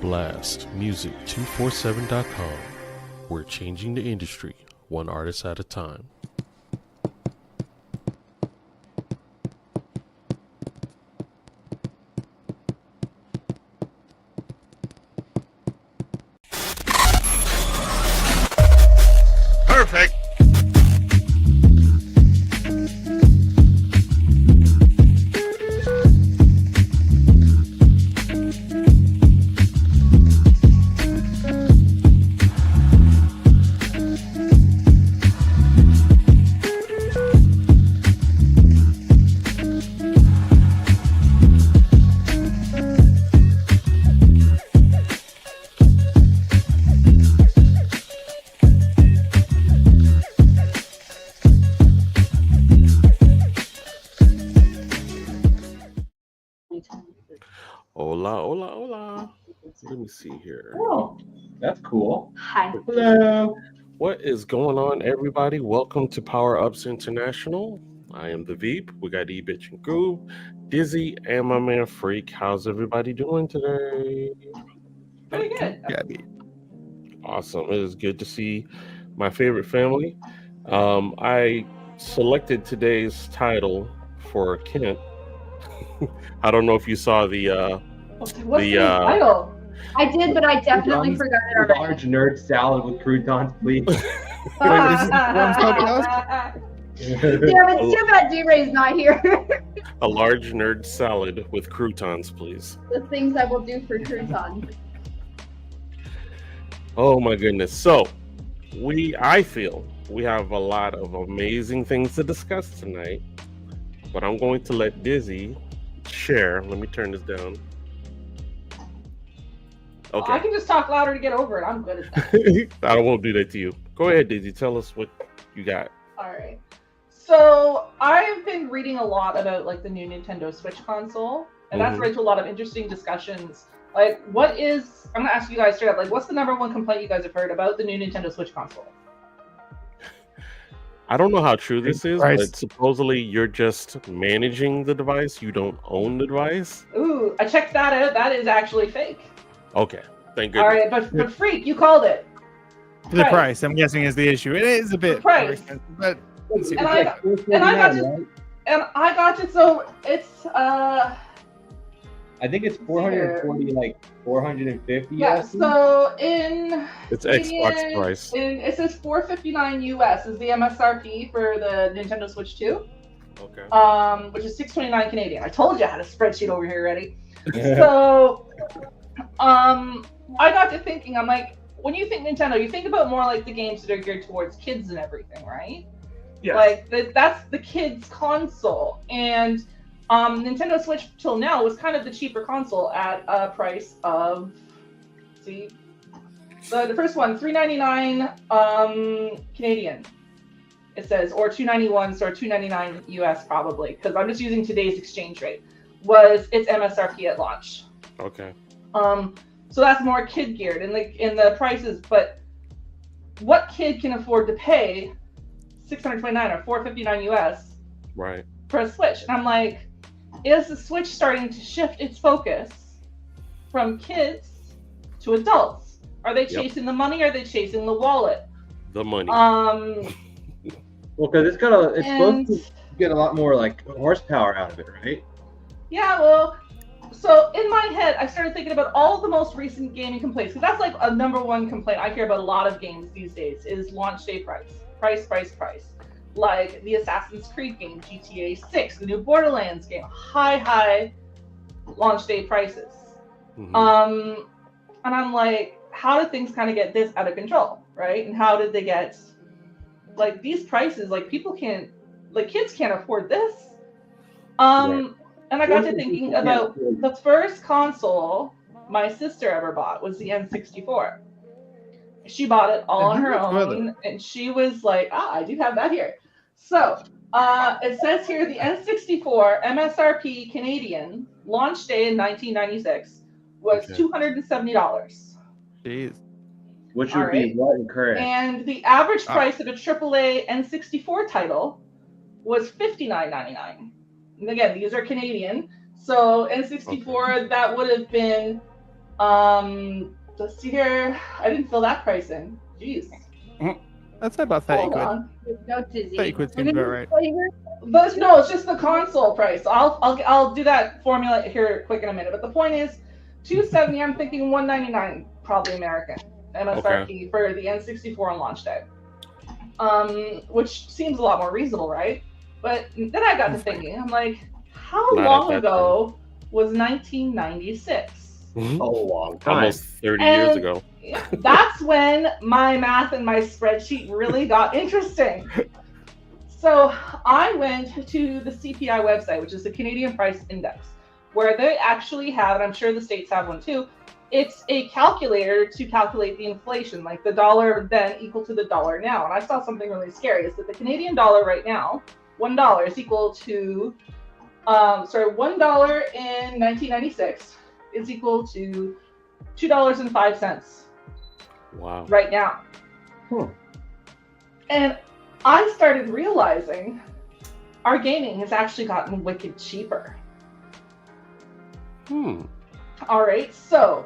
blastmusic247.com. We're changing the industry, one artist at a time. Perfect. Hola, hola, hola. Let me see here. Oh, that's cool. Hi. Hello. What is going on, everybody? Welcome to Power Ups International. I am the Veep. We got EBTCH and GOOB, Dizzy, and my man Freak. How's everybody doing today? Pretty good. Awesome. It is good to see my favorite family. I selected today's title for Kent. I don't know if you saw the What's the title? I did, but I definitely Croutons, forgot it a already. large nerd salad with croutons, please. Wait, this is Worms podcast? Damn, it's too bad DRay's not here. a large nerd salad with croutons, please. The things I will do for Croutons. Oh my goodness. So I feel we have a lot of amazing things to discuss tonight, but I'm going to let Dizzy share. Let me turn this down. Okay. I can just talk louder to get over it. I'm good at that. I won't do that to you. Go ahead, Dizzy. Tell us what you got. All right. So I've been reading a lot about like the new Nintendo Switch console, and that's led to a lot of interesting discussions. Like, I'm gonna ask you guys straight up, like, what's the number one complaint you guys have heard about the new Nintendo Switch console? I don't know how true this is, Price. but supposedly you're just managing the device. You don't own the device. Ooh, I checked that out. That is actually fake. Okay. Thank All goodness. right, but Freak, you called it. The price, I'm guessing, is the issue. It is a bit Price. more expensive, but let's see. And I got to. So it's I think it's 440, like 450. yeah. USD. So in It's Canadian, Xbox price. It says $459 US is the MSRP for the Nintendo Switch 2, Okay. which is $629 Canadian. I told you I had a spreadsheet over here ready. So, I got to thinking. I'm like, when you think Nintendo, you think about more like the games that are geared towards kids and everything, right? Yes. Like that's the kids' console, and Nintendo Switch till now was kind of the cheaper console at a price of, the first one, $399 Canadian. It says, or $291, so $299 US probably, because I'm just using today's exchange rate. Was its MSRP at launch. Okay. So that's more kid geared in the prices, but what kid can afford to pay $629 or $459 US Right. for a Switch? And I'm like, is the Switch starting to shift its focus from kids to adults? Are they chasing the money? Are they chasing the wallet? The money. Well, because it's supposed to get a lot more like horsepower out of it, right? Yeah, well, so in my head, I started thinking about all the most recent gaming complaints, because that's like a number one complaint I hear about a lot of games these days is launch day price. Like the Assassin's Creed game, GTA 6, the new Borderlands game, high launch day prices. And I'm like, how did things kind of get this out of control, right? And how did they get like these prices? Like kids can't afford this. Right. And I got to thinking about the first console my sister ever bought was the N64. She bought it all on her own, and she was like, I do have that here. So it says here the N64 MSRP Canadian launch day in 1996 was $270. Jeez. Which would be what in current? And the average price of a AAA N64 title was $59.99. And again, these are Canadian. So N64, that would have been Let's see here. I didn't fill that price in. Jeez. That's about 30 Hold quid. on. No dizzy. 30 quid seems about right. But no, it's just the console price. So I'll do that formula here quick in a minute. But the point is, $270. I'm thinking $199, probably American MSRP for the N64 on launch day. Which seems a lot more reasonable, right? But then I got to thinking, I'm like, how long ago was 1996? A long time. Almost 30 years ago. That's when my math and my spreadsheet really got interesting. So I went to the CPI website, which is the Canadian Price Index, where they actually have, and I'm sure the States have one too, it's a calculator to calculate the inflation, like the dollar then equal to the dollar now. And I saw something really scary, is that the Canadian dollar right now, $1 is equal to, $1 in 1996 is equal to $2.05. Wow. Right now. And I started realizing our gaming has actually gotten wicked cheaper. All right, so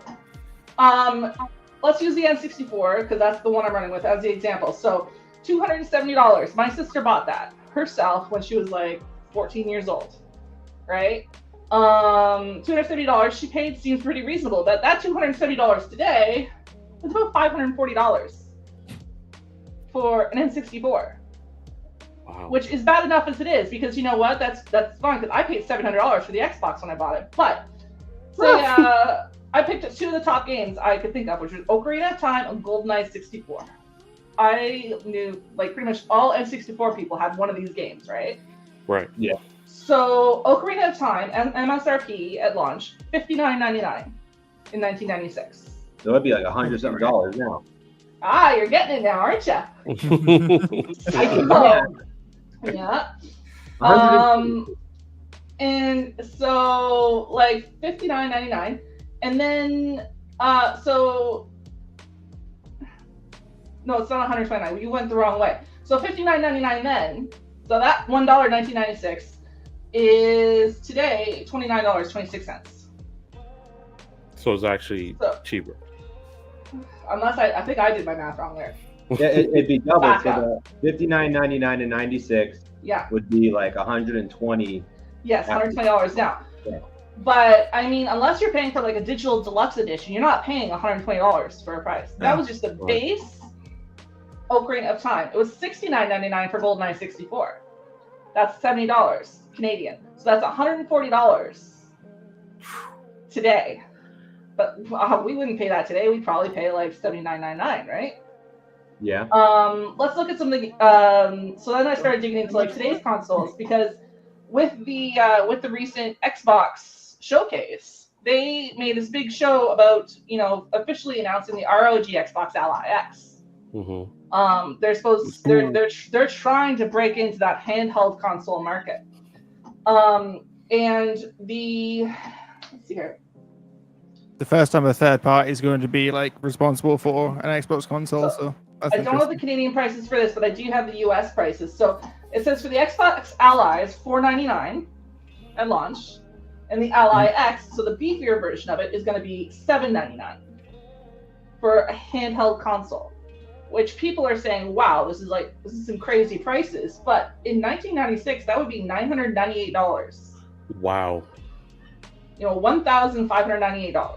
let's use the N64 because that's the one I'm running with as the example. So $270. My sister bought that herself when she was like 14 years old, right? $270 she paid seems pretty reasonable, but that $270 today is about $540 for an N64. Wow. Which is bad enough as it is, because you know what? That's fine, because I paid $700 for the Xbox when I bought it. But say I picked up two of the top games I could think of, which was Ocarina of Time and GoldenEye 64. I knew like pretty much all N64 people had one of these games, right? Right. Yeah. So Ocarina of Time and MSRP at launch, $59.99 in 1996. So it'd be like $100 now. Ah, you're getting it now, aren't you? Yeah. And so like $59.99, and then no, it's not $129. You went the wrong way. So $59.99 then. So that $1 1996 is today $29.26. So it's actually cheaper. Unless I think I did my math wrong there. Yeah, it'd be double. So the $59.99 and 96 would be like $120. Yes, $120 now. Yeah. But I mean, unless you're paying for like a digital deluxe edition, you're not paying $120 for a price. That was just the base Ocarina of Time. It was $69.99 for GoldenEye 64. That's $70 Canadian. So that's $140 today. But we wouldn't pay that today. We'd probably pay like $79.99, right? Yeah. Let's look at something. So then I started digging into like today's consoles, because with the recent Xbox showcase, they made this big show about, officially announcing the ROG Xbox Ally X. Mm-hmm. They're trying to break into that handheld console market. And let's see here. The first time a third party is going to be like responsible for an Xbox console, so that's I don't know the Canadian prices for this, but I do have the US prices. So it says for the Xbox Ally is $499 at launch, and the Ally X, so the beefier version of it, is going to be $799 for a handheld console. Which people are saying, wow, this is some crazy prices. But in 1996, that would be $998. Wow. $1,598.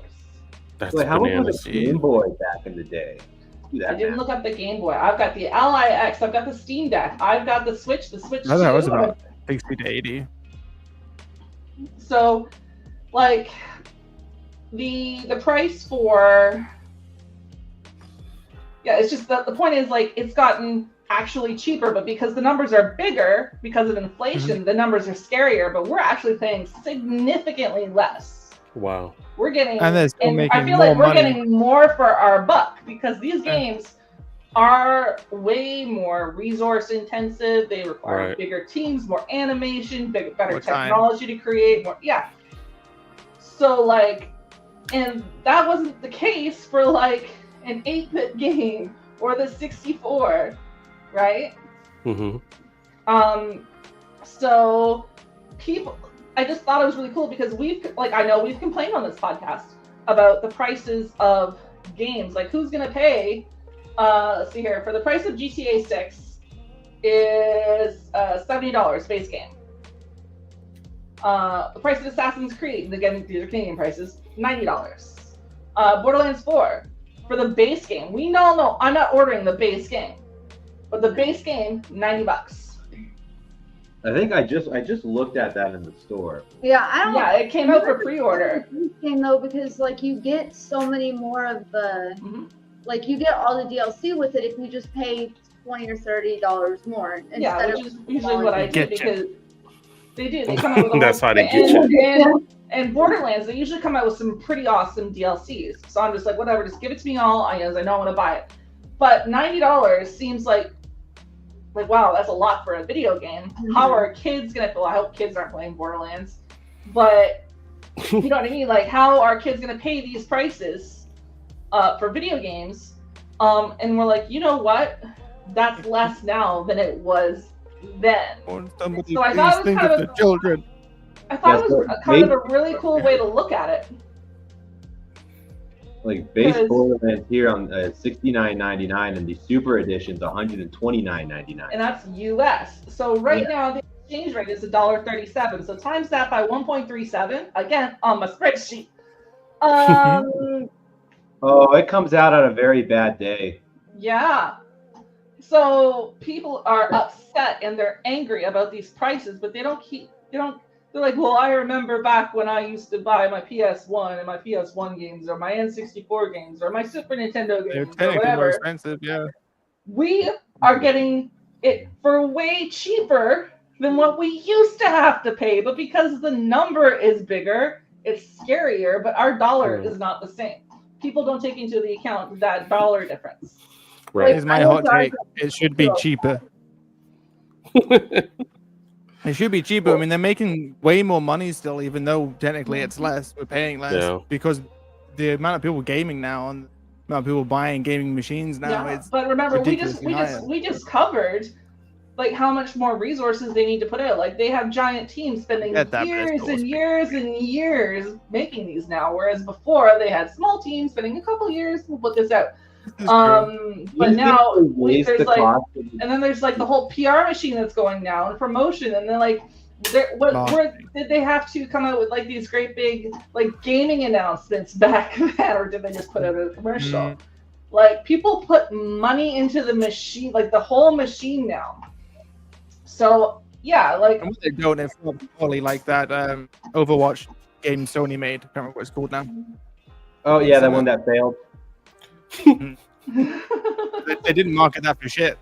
That's how much was bananas. a Game Boy back in the day? I didn't look up the Game Boy. I've got the Ally X. I've got the Steam Deck. I've got the Switch. The Switch 2. I thought it was about 60 to 80. So, like, the price for... Yeah, it's just the point is, like, it's gotten actually cheaper, but because the numbers are bigger, because of inflation, the numbers are scarier, but we're actually paying significantly less. Wow. We're getting, and I feel like we're getting more for our buck, because these games are way more resource intensive. They require bigger teams, more animation, better technology to create more. Yeah. So like, and that wasn't the case for like an 8-bit game or the 64, right? Mm-hmm. So people, I just thought it was really cool because I know we've complained on this podcast about the prices of games. Like, who's gonna pay? Let's see here. For the price of GTA 6 is $70 base game. The price of Assassin's Creed, again, these are Canadian prices, $90. Borderlands 4, for the base game. We all know I'm not ordering the base game, but the base game, $90. I think I just looked at that in the store. Yeah, I don't. Yeah, it came out for pre-order. Game though, because like you get so many more of the, like you get all the DLC with it if you just pay $20 or $30 more. Yeah, which is usually what I do because they do. They come out with a That's lot. how they get you. And Borderlands, they usually come out with some pretty awesome DLCs. So I'm just like, whatever, just give it to me all. I know I want to buy it. But $90 seems like wow, that's a lot for a video game. How are kids gonna feel? I hope kids aren't playing Borderlands, but you know what I mean. Like, how are kids gonna pay these prices for video games? And we're like, you know what? That's less now than it was then. So I thought it was kind of the children. I thought it was kind of a really cool way to look at it. Like base Borderlands here on $69.99 and the Super Edition's $129.99. And that's US. So right now the exchange rate is $1.37. So times that by 1.37 again on my spreadsheet. Oh, it comes out on a very bad day. Yeah. So people are upset and they're angry about these prices, but they're like, well, I remember back when I used to buy my PS1 and my PS1 games or my N64 games or my Super Nintendo games or whatever. More expensive, yeah. We are getting it for way cheaper than what we used to have to pay, but because the number is bigger, it's scarier, but our dollar is not the same. People don't take into the account that dollar difference. Right. Here's my hot take. It should be cheaper. It should be cheaper. I mean, they're making way more money still, even though technically it's less. We're paying less because the amount of people gaming now and the amount of people buying gaming machines now. Yeah, it's but remember, we just covered like how much more resources they need to put out. Like they have giant teams spending years and years and years making these now, whereas before they had small teams spending a couple years to put this out. But now there's like, and then there's like the whole PR machine that's going now and promotion, and then like, where did they have to come out with like these great big like gaming announcements back then, or did they just put out a commercial? Like people put money into the machine, like the whole machine now. So yeah, like and what they don't, it's probably like that Overwatch game Sony made. I can't remember what it's called now. Oh yeah, that one that failed. They didn't market that for shit.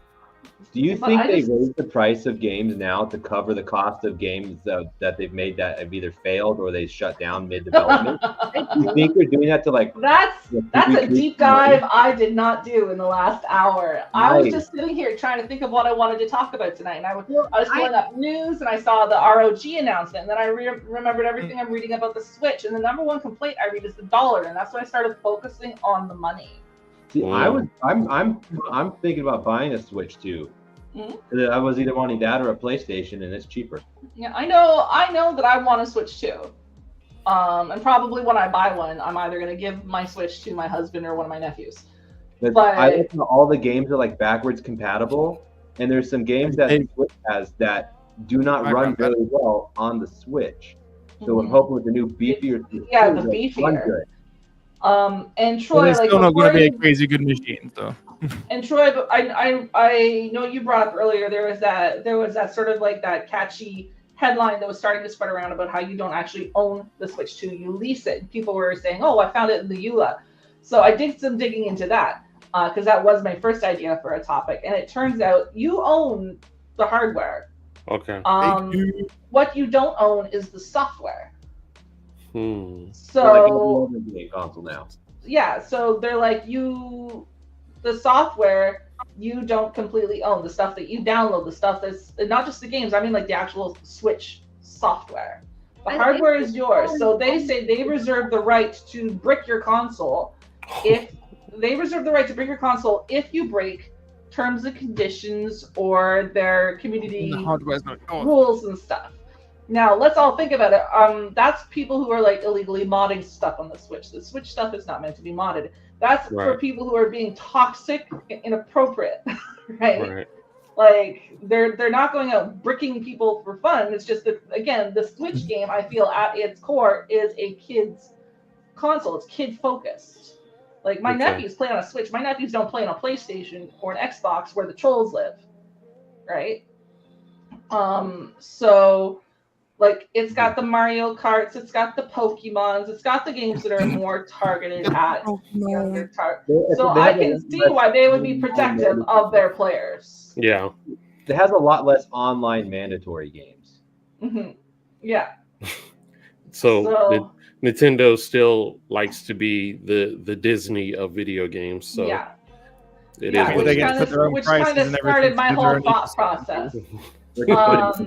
Do you think they raised the price of games now to cover the cost of games that they've made that have either failed or they shut down mid-development? Do you think they're doing that to like... That's a deep dive I did not do in the last hour. I was just sitting here trying to think of what I wanted to talk about tonight. And I was pulling up news and I saw the ROG announcement. And then I remembered everything I'm reading about the Switch. And the number one complaint I read is the dollar. And that's why I started focusing on the money. See, I'm thinking about buying a Switch too. I was either wanting that or a PlayStation, and it's cheaper. Yeah, I know that I want a Switch too. And probably when I buy one, I'm either gonna give my Switch to my husband or one of my nephews. But I think all the games are like backwards compatible, and there's some games that the Switch has that do not run very well on the Switch. So I'm hoping with the new beefier, the beefier. And Troy, it's still not going to be a crazy good machine, though. And Troy, but I know you brought up earlier there was that sort of like that catchy headline that was starting to spread around about how you don't actually own the Switch 2, you lease it. People were saying, "Oh, I found it in the EULA." So I did some digging into that because that was my first idea for a topic, and it turns out you own the hardware. Okay. What you don't own is the software. So like a console now. Yeah, so they're like the software you don't completely own. The stuff that you download, the stuff that's not just the games, I mean like the actual Switch software. The hardware is yours. So they say they reserve the right to brick your console if you break terms and conditions or their community rules and stuff. Now let's all think about it. That's people who are like illegally modding stuff on the Switch. The Switch stuff is not meant to be modded. That's for people who are being toxic and inappropriate, right? Like they're not going out bricking people for fun. It's just that, again, the Switch game, I feel at its core is a kid's console. It's kid focused. Like my nephews play on a Switch. My nephews don't play on a PlayStation or an Xbox where the trolls live, right? So like it's got the Mario Karts, it's got the Pokemons, it's got the games that are more targeted at younger targets. So I can see why they would be protective of their players. Yeah. It has a lot less online mandatory games. Mm-hmm. Yeah. So Nintendo still likes to be the Disney of video games. So it is which kind of started my whole thought process. Because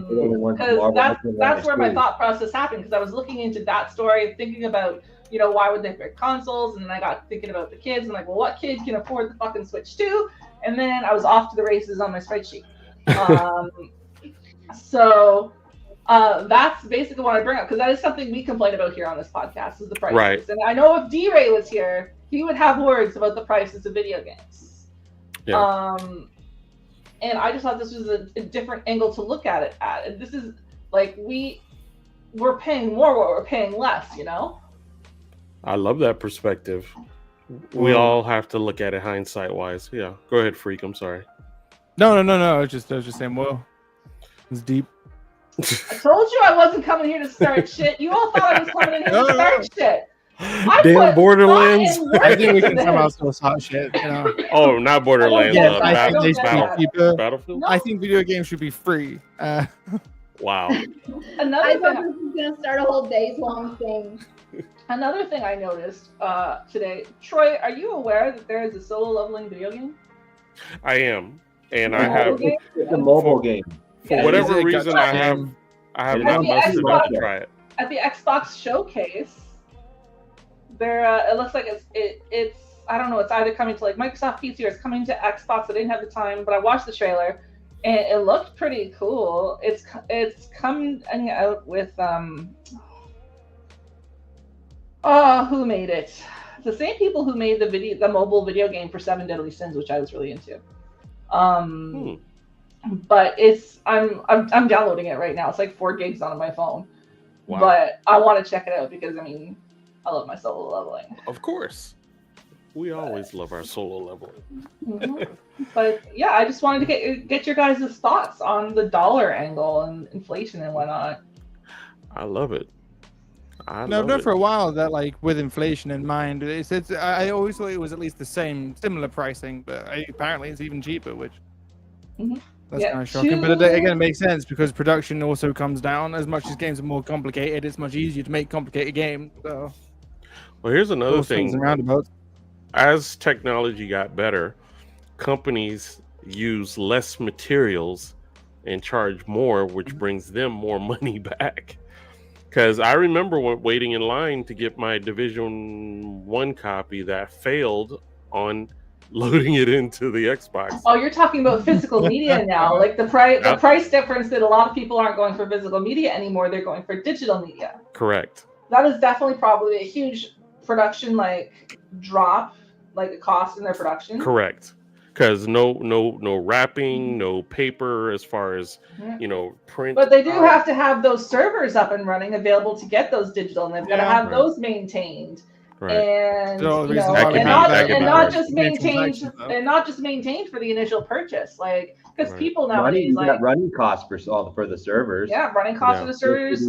that's where my thought process happened, because I was looking into that story, thinking about, you know, why would they pick consoles, and then I got thinking about the kids, and like, well, what kid can afford the fucking Switch 2? And then I was off to the races on my spreadsheet. So that's basically what I bring up, because that is something we complain about here on this podcast, is the prices. Right. And I know if DRay was here, he would have words about the prices of video games. Yeah. And I just thought this was a different angle to look at it at. And this is like we're paying more what we're paying less, you know? I love that perspective. We all have to look at it hindsight wise. Yeah. Go ahead, Freak. I'm sorry. No. I was just saying, well, it's deep. I told you I wasn't coming here to start shit. You all thought I was coming in here to start shit. Damn Borderlands. I think we can somehow still hot shit, you know. Oh, not Borderlands. Yes, I think they should be cheaper. Battlefield? I think video games should be free. Wow. I thought this was gonna start a whole days long thing. Another thing I noticed today, Troy, are you aware that there is a solo leveling video game? I am, and I have. It's a mobile game. For whatever reason, I have not busted up to try it. At the Xbox showcase, there it looks like it's I don't know, it's either coming to like Microsoft PC or it's coming to Xbox. I didn't have the time, but I watched the trailer and it looked pretty cool. It's coming out with who made it? It's the same people who made the mobile video game for 7 Deadly Sins, which I was really into. But I'm downloading it right now. It's like 4 gigs on my phone. Wow. But I want to check it out because I love my solo leveling. Of course. We always love our solo leveling. Mm-hmm. But yeah, I just wanted to get your guys' thoughts on the dollar angle and inflation and whatnot. I love it. I've known for a while that, like, with inflation in mind, I always thought it was at least the similar pricing, but apparently it's even cheaper, which that's kind of shocking. But again, it makes sense because production also comes down. As much as games are more complicated, it's much easier to make complicated games. So, well, here's another thing. As technology got better, companies use less materials and charge more, which brings them more money back. Because I remember waiting in line to get my Division 1 copy that failed on loading it into the Xbox. Oh, you're talking about physical media now. Like the price difference that a lot of people aren't going for physical media anymore. They're going for digital media. Correct. That is definitely probably a huge production drop, like a cost in their production. Correct. Because no wrapping, no paper as far as print. But they do have to have those servers up and running, available to get those digital, and they've got to have those maintained. Right. And not just maintained for the initial purchase, like because people nowadays got running costs for the servers. Yeah, running costs for the servers.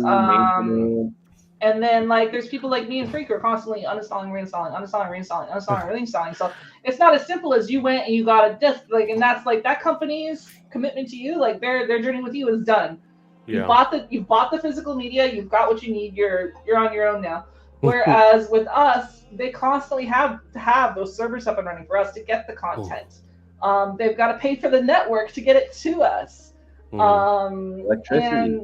And then there's people like me and Freak who are constantly uninstalling, reinstalling. So it's not as simple as you went and you got a disc, and that's that company's commitment to you, their journey with you is done. Yeah. You bought the physical media, you've got what you need, you're on your own now. Whereas with us, they constantly have to have those servers up and running for us to get the content. They've got to pay for the network to get it to us. Electricity.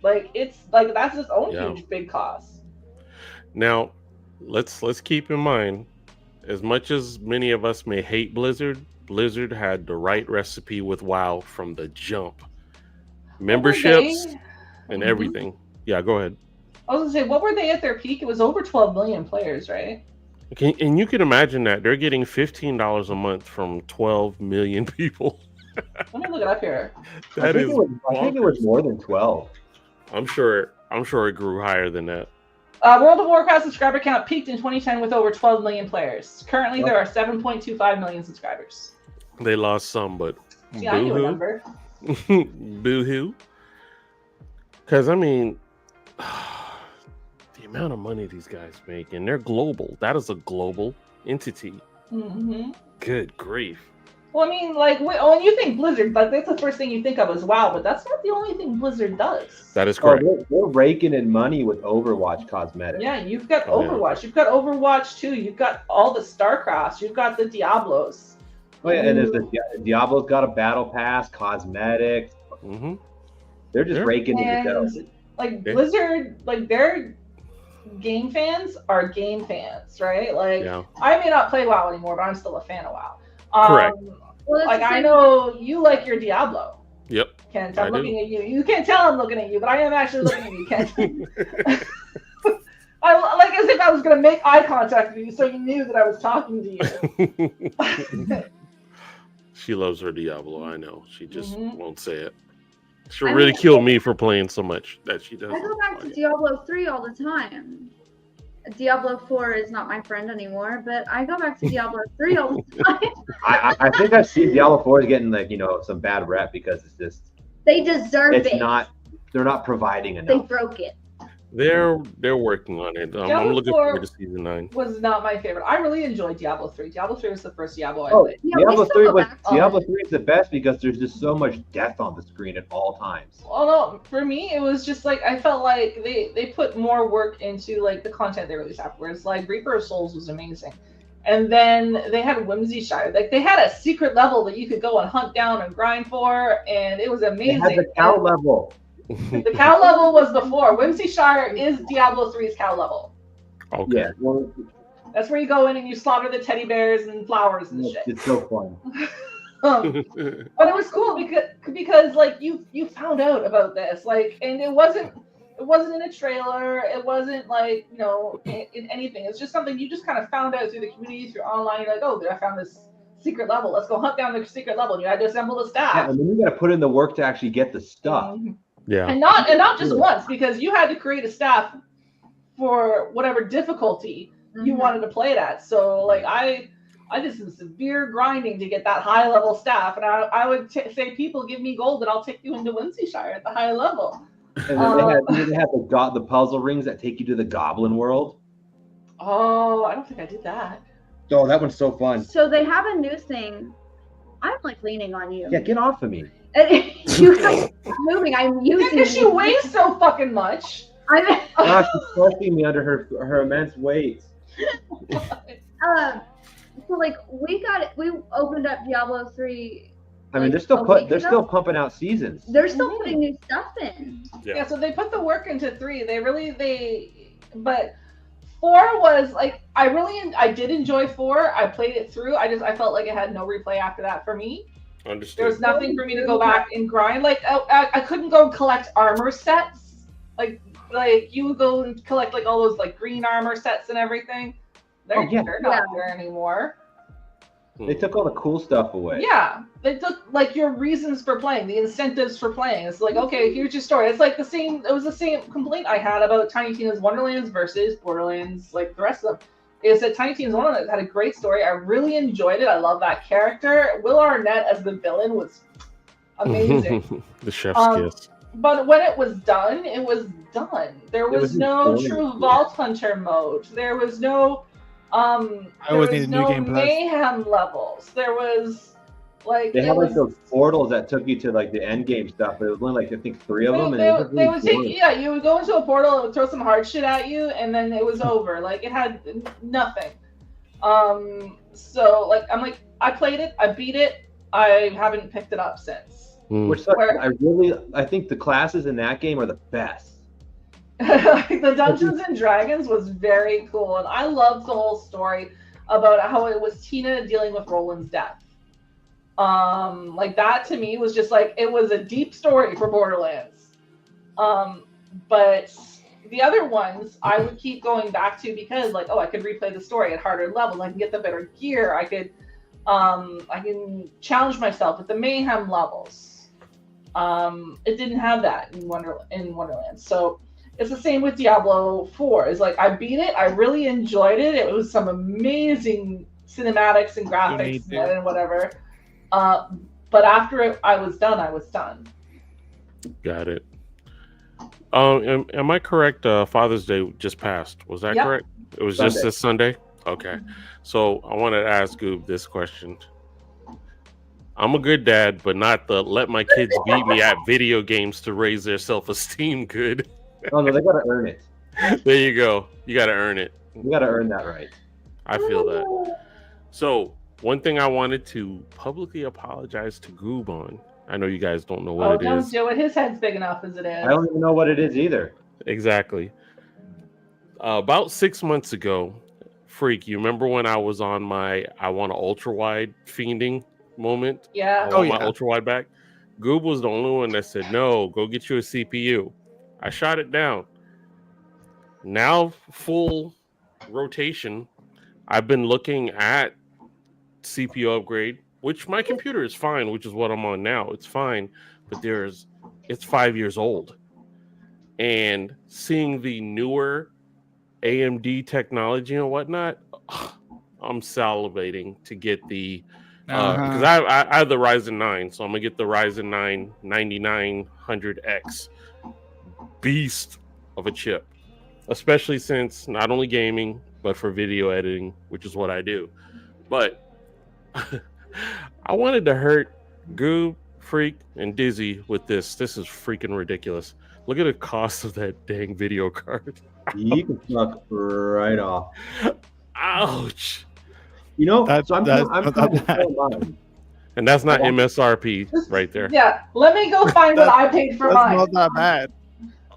And it's that's its own huge big cost. Now, let's keep in mind, as much as many of us may hate Blizzard had the right recipe with WoW from the jump. Memberships, and everything. Yeah, go ahead. I was gonna say, what were they at their peak? It was over 12 million players, right? And you can imagine that they're getting $15 a month from 12 million people. Let me look it up here. I think it was more than 12. I'm sure it grew higher than that. World of Warcraft subscriber count peaked in 2010 with over 12 million players. Currently, there are 7.25 million subscribers. They lost some, but See, I knew a number. Boo-hoo. Because, I mean, the amount of money these guys make, and they're global. That is a global entity. Mm-hmm. Good grief. Well, I mean, like, when you think Blizzard, like, that's the first thing you think of is WoW, but that's not the only thing Blizzard does. That is correct. They're raking in money with Overwatch cosmetics. Yeah, you've got Overwatch. Yeah. You've got Overwatch 2. You've got all the StarCrafts. You've got the Diablos. Oh, yeah, and there's the Diablo's got a battle pass, cosmetics. Mm-hmm. They're just raking in the dough. Like, Blizzard, like, their game fans are game fans, right? Like, I may not play WoW anymore, but I'm still a fan of WoW. Correct. Well, like, I know you like your Diablo. Yep. Kent, I'm looking at you. You can't tell I'm looking at you, but I am actually looking at you, Kent. I like as if I was going to make eye contact with you, so you knew that I was talking to you. She loves her Diablo. I know. She just won't say it. She'll ridicule me for playing so much that she does. I go back to Diablo 3 all the time. Diablo 4 is not my friend anymore, but I go back to Diablo 3 all the time. I think I've seen Diablo 4 is getting, like, some bad rep because it's just... They deserve it. They're not providing enough. They broke it. They're working on it. I'm looking forward to season 9. Was not my favorite. I really enjoyed Diablo 3. Diablo 3 was the first Diablo I played. Diablo 3 is the best because there's just so much death on the screen at all times. Well, no, for me it was just like I felt like they put more work into like the content they released afterwards. Like Reaper of Souls was amazing. And then they had Whimsyshire. Like they had a secret level that you could go and hunt down and grind for, and it was amazing. They had the cow level. The cow level was before. Whimsyshire is Diablo 3's cow level. Okay. Yeah, well, that's where you go in and you slaughter the teddy bears and flowers and shit. It's so fun. But it was cool because like you found out about this, like, and it wasn't in a trailer. It wasn't like in anything. It's just something you just kind of found out through the community, through online. You're like, oh, I found this secret level. Let's go hunt down the secret level. And you had to assemble the staff. Yeah, and then you got to put in the work to actually get the stuff. Mm-hmm. Yeah. And not just once, because you had to create a staff for whatever difficulty you wanted to play it at. So like I did some severe grinding to get that high level staff, and I would say, people give me gold and I'll take you into Whimsyshire at the high level. And then they had the puzzle rings that take you to the Goblin world. Oh, I don't think I did that. Oh, that one's so fun. So they have a new thing. I'm like leaning on you. Yeah, get off of me. You guys are moving. I'm using. Because she weighs so fucking much. Gosh, she's crushing me under her immense weight. So like we opened up Diablo 3. I mean, they're still pumping out seasons. They're still putting new stuff in. Yeah, so they put the work into 3. But 4 was like I did enjoy 4. I played it through. I felt like it had no replay after that for me. Understood. There was nothing for me to go back and grind. Like I couldn't go collect armor sets. Like you would go and collect like all those like green armor sets and everything. They're not there anymore. They took all the cool stuff away. Yeah, they took like your reasons for playing, the incentives for playing. It's like, okay, here's your story. It's like the same. It was the same complaint I had about Tiny Tina's Wonderlands versus Borderlands, like the rest of them. Is that Tiny Tina's Wonderlands had a great story. I really enjoyed it. I love that character. Will Arnett as the villain was amazing. The chef's kiss. But when it was done, it was done. There was no true Vault Hunter mode. There was no mayhem levels. There was like they had like those portals that took you to like the end game stuff, but it was only like I think 3 of them. You would go into a portal, it would throw some hard shit at you, and then it was over. Like it had nothing. So like I'm like I played it, I beat it, I haven't picked it up since. Which sucks. I think the classes in that game are the best. The Dungeons and Dragons was very cool, and I loved the whole story about how it was Tina dealing with Roland's death. Like that to me was just like it was a deep story for Borderlands. But the other ones I would keep going back to because, like, I could replay the story at harder levels. I can get the better gear. I can challenge myself at the mayhem levels. It didn't have that in Wonderland. So it's the same with Diablo 4. It's like I beat it. I really enjoyed it. It was some amazing cinematics and graphics and whatever. But after I was done, I was done. Got it. Am I correct? Father's Day just passed. Was that correct? It was just this Sunday? Okay. So I wanted to ask Goob this question. I'm a good dad, but not the let my kids beat me at video games to raise their self-esteem good. Oh, no, they got to earn it. There you go. You got to earn it. You got to earn that right. I feel that. So one thing I wanted to publicly apologize to Goob on. I know you guys don't know what it is. Don't do it. His head's big enough as it is. I don't even know what it is either. Exactly. About 6 months ago, Freak, you remember when I was on my I want an ultra wide fiending moment? Yeah. I want my ultra wide back. Goob was the only one that said, no, go get you a CPU. I shot it down. Now, full rotation, I've been looking at CPU upgrade, which my computer is fine, which is what I'm on now. It's fine, but it's 5 years old. And seeing the newer AMD technology and whatnot, I'm salivating to get the because I have the Ryzen 9, so I'm gonna get the Ryzen 9 9900X beast of a chip, especially since not only gaming but for video editing, which is what I do. But I wanted to hurt Goob, Freak, and Dizzy with this. This is freaking ridiculous. Look at the cost of that dang video card. You can suck right off. Ouch. You know, I'm and that's not MSRP right there. Yeah, let me go find what I paid for mine. That's not that bad.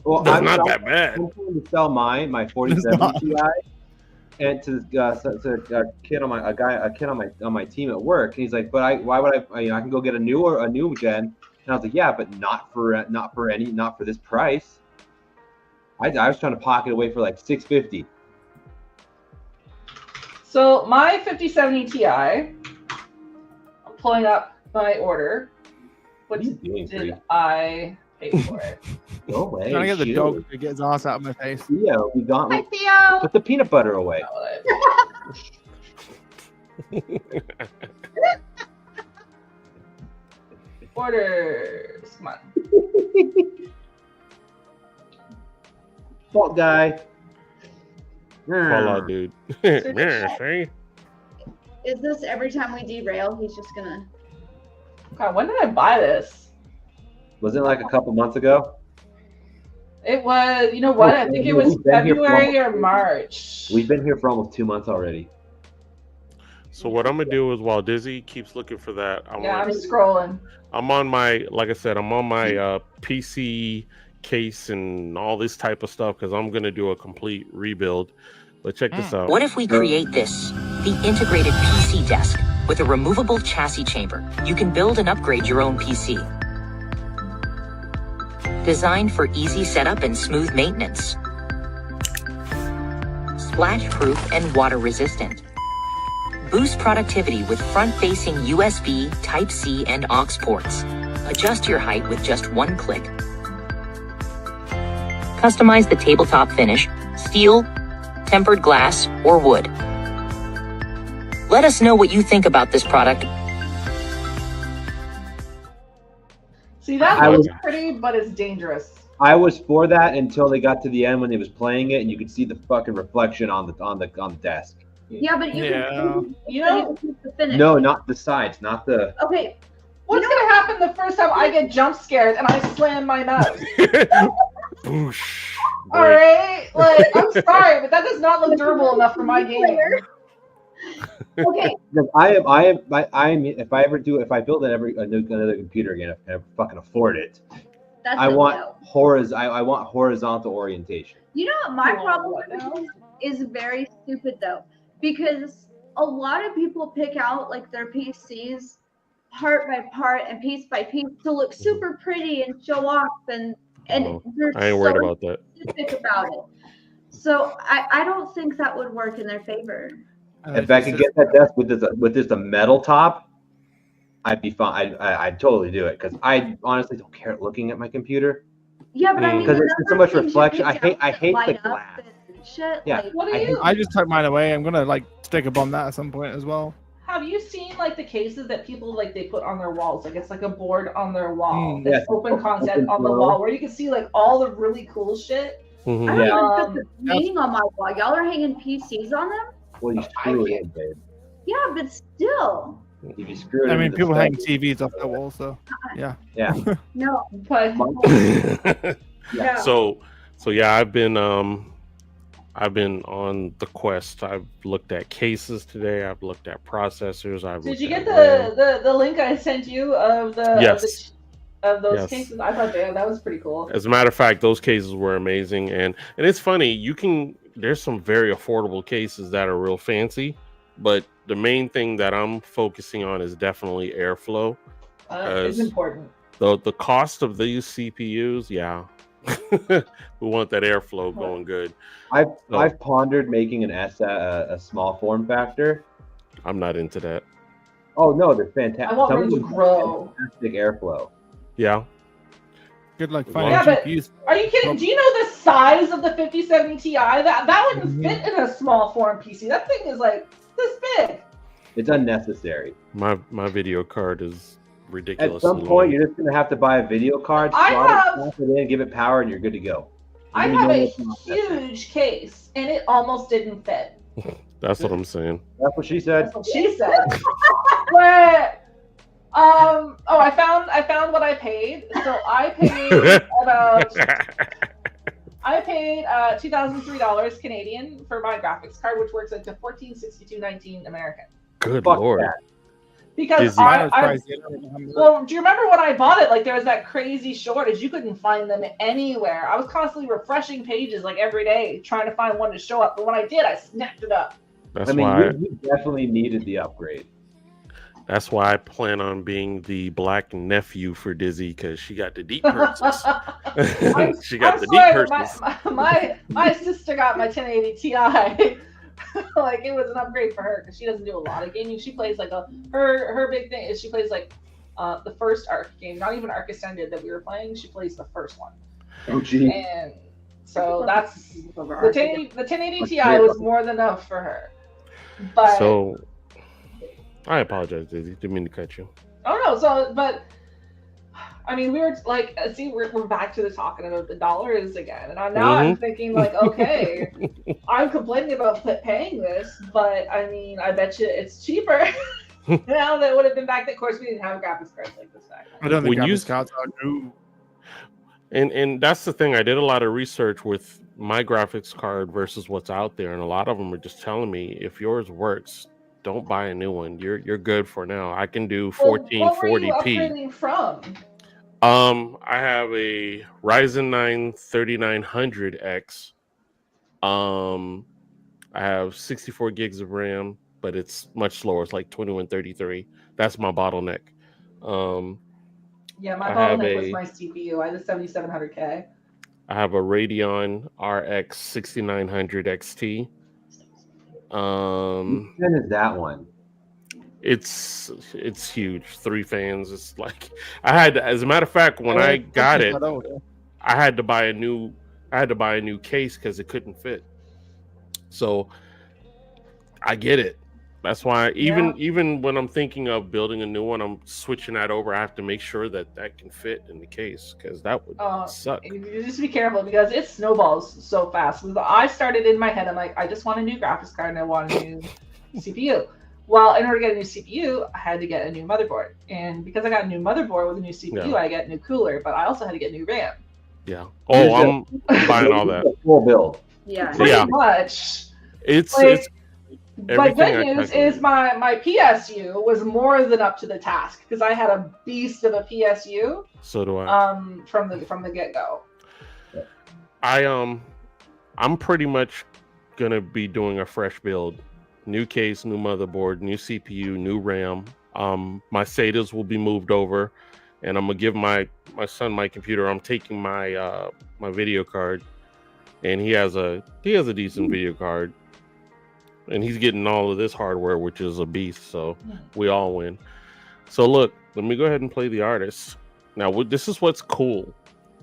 Well, that's not that bad. I'm trying to sell my 47 Ti, and to a kid on my team at work. And he's like, "But why would I? I can go get a new gen." And I was like, "Yeah, but not for this price." I was trying to pocket away for like $650. So my 5070 Ti, I'm pulling up my order. What did I pay for it? No way. I'm trying to get the dog to get his ass out of my face. Theo, we got Hi, Theo. put the peanut butter away. Orders, come on. Fault guy. Fall out, dude. See? Is this every time we derail, he's just gonna... God, when did I buy this? Was it like a couple months ago? It was, you know what? I think it was February or March. We've been here for almost 2 months already. So what I'm gonna do is while Dizzy keeps looking for that, I'm scrolling. I'm on my, like I said, I'm on my PC case and all this type of stuff because I'm gonna do a complete rebuild. But check this out. What if we create this, the integrated PC desk with a removable chassis chamber? You can build and upgrade your own PC. Designed for easy setup and smooth maintenance. Splash-proof and water-resistant. Boost productivity with front-facing USB, Type-C, and aux ports. Adjust your height with just one click. Customize the tabletop finish, steel, tempered glass, or wood. Let us know what you think about this product. See, that looks pretty, but it's dangerous. I was for that until they got to the end when they was playing it, and you could see the fucking reflection on the desk. Yeah, but You know, No, not the sides, not the. Okay. What's gonna happen the first time I get jump scared and I slam my mouse? Boosh. All right, like I'm sorry, but that does not look durable enough for my game. Okay. If I build another computer again, if I ever fucking afford it, That's I want horizontal orientation. You know what my problem is very stupid though, because a lot of people pick out like their PCs part by part and piece by piece to look super pretty and show off and and they're I ain't worried so about that. specific about it. So I don't think that would work in their favor. If I could get that desk with just a metal top, I'd be fine. I'd totally do it because I honestly don't care looking at my computer. Yeah, but I mean, because there's so much reflection. I hate the light glass. up and shit. Yeah, Like, What do you? I just took mine away. I'm gonna like stick a bomb that at some point as well. Have you seen like the cases that people like they put on their walls? Like it's like a board on their wall. Yes. It's open concept on the wall where you can see like all the really cool shit. I don't even put the painting on my wall. Y'all are hanging PCs on them? Well, you screw it in, babe. Yeah, but still. If you screw it I mean, into people the hang stuff- TVs off the wall, so yeah. Yeah. No. But Yeah. So yeah, I've been on the quest. I've looked at cases today. I've looked at processors. did you get the link I sent you of the Yes. of those Yes. cases? I thought that was pretty cool. As a matter of fact, those cases were amazing, and it's funny. There's some very affordable cases that are real fancy, but the main thing that I'm focusing on is definitely airflow. It's important. The cost of these CPUs, yeah, we want that airflow going good. I've pondered making an a small form factor. I'm not into that. Oh no, they're fantastic. I want Some room of to them have grow. Fantastic airflow. Yeah. Good luck finding Yeah, but GPUs. are you kidding? Do you know the size of the 5070 Ti? That wouldn't fit in a small form PC. That thing is like this big. It's unnecessary. My video card is ridiculous. At some point, you're just gonna have to buy a video card, slot it in, give it power, and you're good to go. I have a huge case, and it almost didn't fit. That's what I'm saying. That's what she said. That's what she said. But I found what I paid. So I paid $2,003 Canadian for my graphics card, which works into $1462.19 American. Good Fuck lord. that. Because well, do you remember when I bought it? Like there was that crazy shortage. You couldn't find them anywhere. I was constantly refreshing pages like every day, trying to find one to show up. But when I did, I snapped it up. That's you definitely needed the upgrade. That's why I plan on being the black nephew for Dizzy, because she got the deep purchase. She got the deep purchase. My sister got my 1080 Ti. Like it was an upgrade for her because she doesn't do a lot of gaming. She plays like her big thing is she plays like the first Arc game, not even Arc Ascended that we were playing. She plays the first one. Oh gee. And so that's the 1080 Ti was more than enough for her. But So I apologize, Dizzy. Didn't mean to cut you. oh no, so but I mean we were like see we're back to the talking about the dollars again, and I'm thinking like okay, I'm complaining about paying this, but I mean I bet you it's cheaper now that would have been back then. Of course we didn't have graphics cards like this back then. I don't think When you- graphics cards are new. And that's the thing. I did a lot of research with my graphics card versus what's out there, and a lot of them are just telling me if yours works, don't buy a new one. You're good for now. I can do 1440p. What were you upgrading from? I have a Ryzen 9 3900X. I have 64 gigs of RAM, but it's much slower. It's like 2133. That's my bottleneck. Yeah, my I have bottleneck was a- my CPU. I had a 7700K. I have a Radeon RX 6900 XT. When is that one? It's huge. 3 fans. It's like I had to, as a matter of fact, when I got it, I had to buy a new case because it couldn't fit. So I get it. That's why even when I'm thinking of building a new one, I'm switching that over. I have to make sure that can fit in the case because that would suck. You just be careful because it snowballs so fast. I started in my head, I'm like, I just want a new graphics card and I want a new CPU. Well, in order to get a new CPU, I had to get a new motherboard. And because I got a new motherboard with a new CPU, I get a new cooler, but I also had to get new RAM. Yeah. Oh, I'm buying all that. Full build. Yeah. Pretty much. It's But good everything news is my PSU was more than up to the task because I had a beast of a PSU. So do I. From the get go. I'm pretty much gonna be doing a fresh build. New case, new motherboard, new CPU, new RAM. My SATAs will be moved over, and I'm gonna give my son my computer. I'm taking my my video card, and he has a decent video card, and he's getting all of this hardware, which is a beast. So we all win. So look, let me go ahead and play the artist. Now, this is what's cool.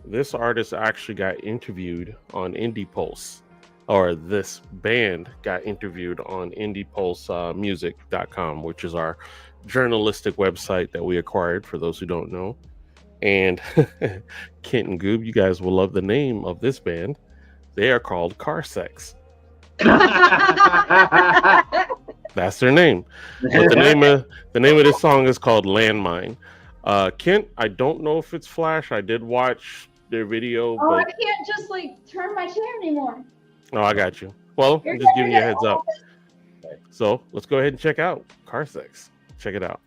This artist actually got interviewed on Indie Pulse, or this band got interviewed on indiepulsemusic.com, which is our journalistic website that we acquired, for those who don't know. And Kent and Goob, you guys will love the name of this band. They are called Car Sex. That's their name. But the name of this song is called Landmine. Kent, I don't know if it's Flash. I did watch their video. Oh, but... I can't just like turn my chair anymore. Oh, I got you. Well, I'm just giving you a heads up. So let's go ahead and check out Car Sex. Check it out.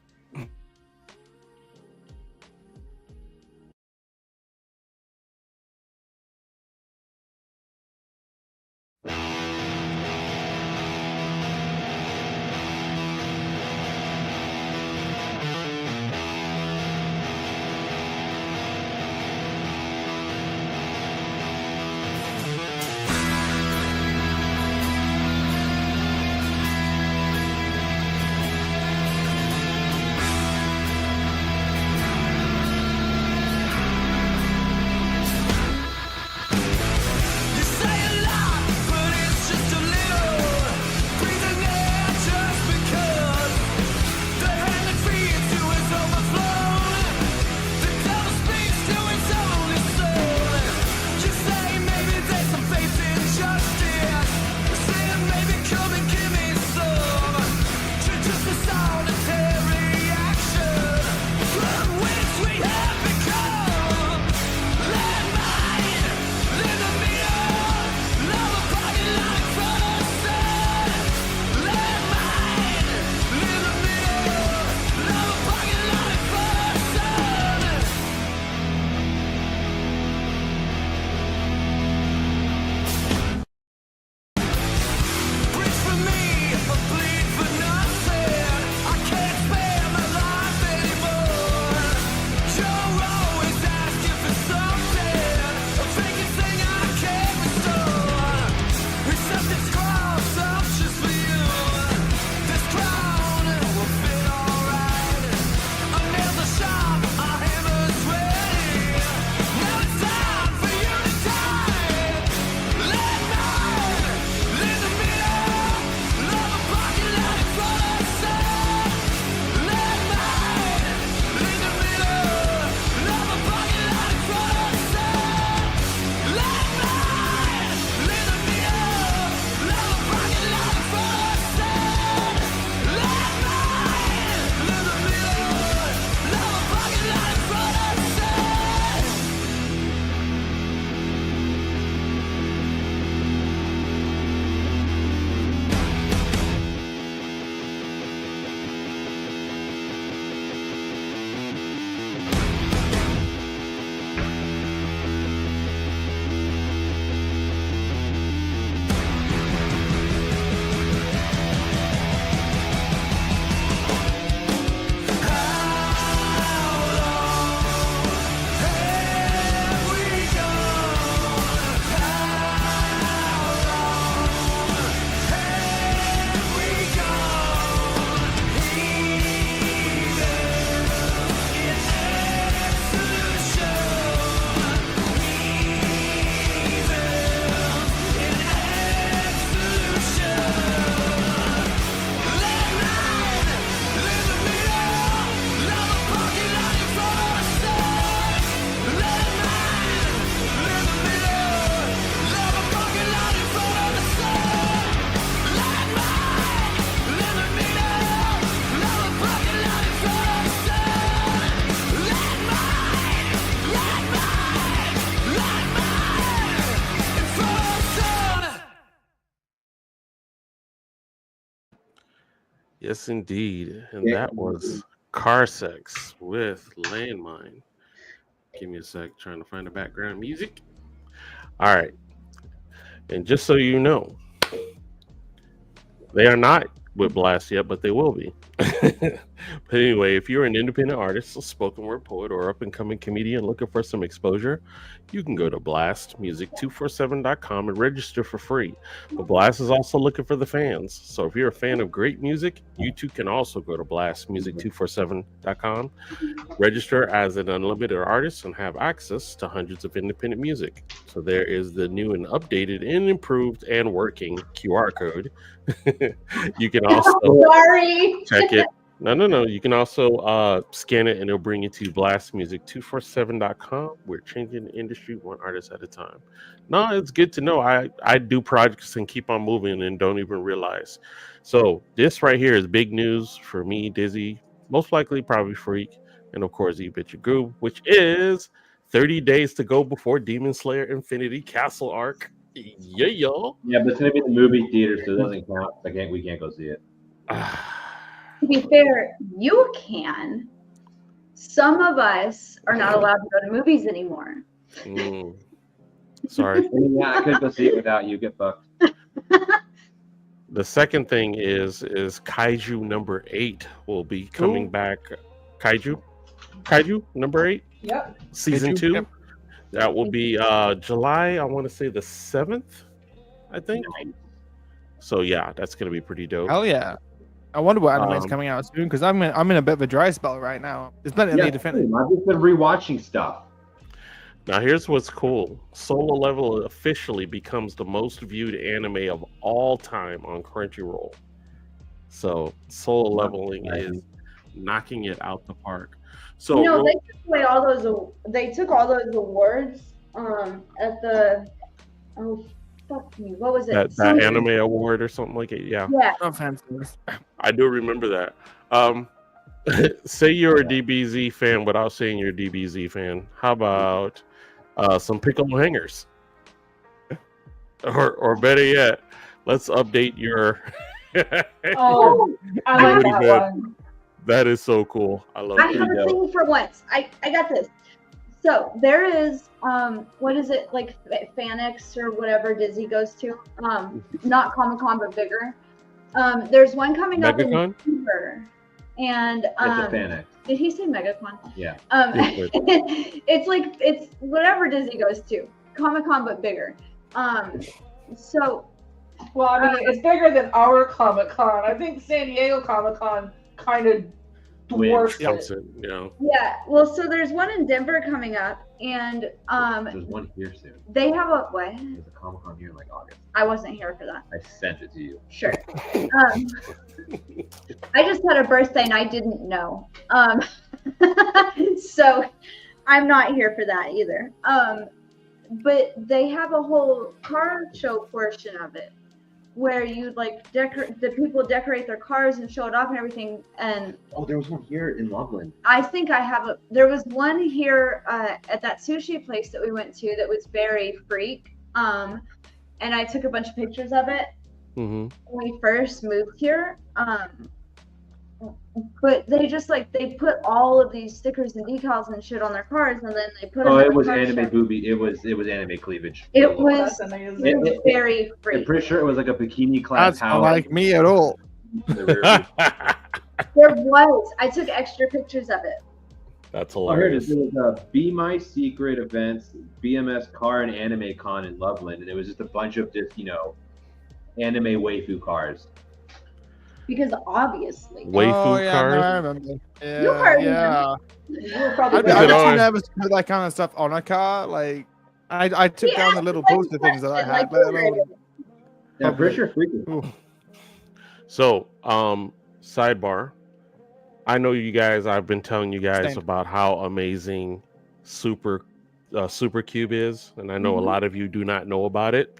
Yes, indeed. And that was Car Sex with Landmine. Give me a sec, trying to find the background music. All right. And just so you know, they are not with Blast yet, but they will be. But anyway, if you're an independent artist, a spoken word poet, or up and coming comedian looking for some exposure, you can go to blastmusic247.com and register for free. But Blast is also looking for the fans. So if you're a fan of great music, you too can also go to blastmusic247.com, register as an unlimited artist, and have access to hundreds of independent music. So there is the new and updated and improved and working QR code. You can also Sorry. check it. No. You can also scan it and it'll bring you to blastmusic247.com. We're changing the industry one artist at a time. No, it's good to know. I do projects and keep on moving and don't even realize. So this right here is big news for me, Dizzy, most likely probably Freak, and of course EBTCH GOOB, which is 30 days to go before Demon Slayer Infinity Castle arc. Yeah, y'all. Yeah, but it's gonna be in the movie theater, so it doesn't count. We can't go see it. To be fair, you can. Some of us are not allowed to go to movies anymore. Sorry. Yeah, I couldn't go see it without you. Get fucked. The second thing is Kaiju number 8 will be coming back. Kaiju number 8. Yep. Season Kaiju, 2. yep. That will be July. I want to say the 7th. I think. So yeah, that's gonna be pretty dope. Hell yeah. I wonder what anime is coming out soon because I'm in a bit of a dry spell right now. There's plenty of need to finish. I've just been rewatching stuff. Now here's what's cool. Solo Level officially becomes the most viewed anime of all time on Crunchyroll. So Solo Leveling is knocking it out the park. So they took away all those. They took all those awards at the. Oh, fuck me! What was it? that anime award or something like it. Yeah. Yeah. No offense. I do remember that. Say you're a DBZ fan without saying you're a DBZ fan. How about some piccolo hangers? Or better yet, let's update your. Oh, I like that one. That is so cool. I love I it. have a thing for once. I got this. So there is what is it, like Fanix or whatever Disney goes to? Not Comic-Con but bigger. There's one coming up in December. And It's a Fanix. did he say MegaCon? Yeah. It's whatever Disney goes to. Comic-Con but bigger. So Well, I mean, it's bigger than our Comic-Con. I think San Diego Comic-Con kind of dwarfs it. Yeah. Well, so there's one in Denver coming up, and there's one here soon. they have a what? There's a Comic-Con here in like August. I wasn't here for that. I sent it to you. Sure. I just had a birthday and I didn't know. So I'm not here for that either. But they have a whole car show portion of it where you like the people decorate their cars and show it off and everything. And there was one here in Loveland. I think there was one here at that sushi place that we went to that was very freak. And I took a bunch of pictures of it when we first moved here. But they just they put all of these stickers and decals and shit on their cars, and then they put them. It was anime booby. It was anime cleavage. It was very free. I'm pretty sure it was like a bikini class. That's not like me at all. There was. I took extra pictures of it. That's hilarious. There was a Be My Secret events, BMS Car and Anime Con in Loveland, and it was just a bunch of just anime waifu cars. Because obviously. Waifu cars? No, I remember. Yeah. You heard me. You were probably I'd be too nervous to put that kind of stuff on a car. Like, I took down the little poster things that I had. Yeah, I'm pretty sure freaking. So, sidebar. I know you guys, I've been telling you guys about how amazing Super Cube is, and I know a lot of you do not know about it.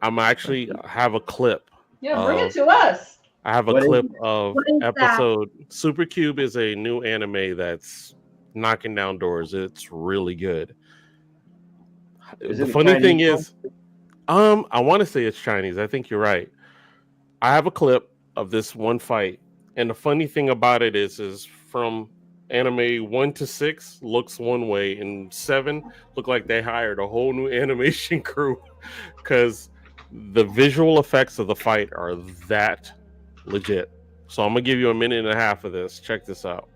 I'm actually have a clip. Yeah, bring it to us. I have a clip of episode. Super Cube is a new anime that's knocking down doors. It's really good. The funny thing is, I want to say it's Chinese. I think you're right. I have a clip of this one fight, and the funny thing about it is from anime 1 to 6 looks one way, and 7 look like they hired a whole new animation crew because the visual effects of the fight are that legit. So I'm gonna give you a minute and a half of this. Check this out.